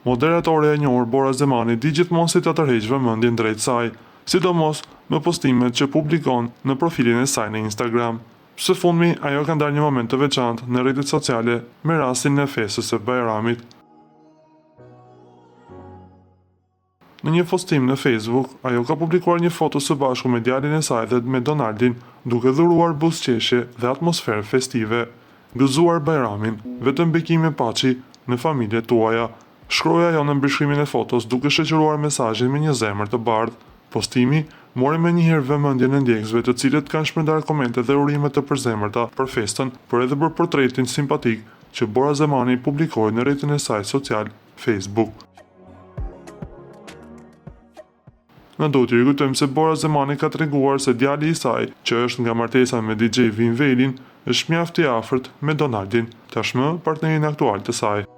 Moderatore e njohur Bora Zemani di gjithmonë si të tërheqë vëmendjen drejt saj, sidomos me postimet që publikon në profilin e saj në Instagram. Së fundmi, ajo ka ndarë një moment të veçantë në rrjetet sociale me rastin e festës së Bajramit. Në një postim në Facebook, ajo ka publikuar një foto së bashku me djalin e saj dhe me Donaldin, duke dhuruar buzëqeshje dhe atmosferë festive. Gëzuar Bajramin, vetëm bekime paçi në familjet tuaja, shkroi ajo në mbëshrimin e fotos duke shoqëruar mesazhin me një zemër të bardhë. Postimi mori me njëherë vëmendjen e ndjekësve, të cilët kanë shpërndar komente dhe urime të përzemërta për festën, por edhe për portretin simpatik që Bora Zemani publikoi në rrjetin e saj social Facebook. Në do të rikujtojmë se Bora Zemani ka treguar se djali i saj, që është nga martesa me DJ Vin Velin, është mjaft i afërt me Donaldin, tashmë partnerin aktual të saj.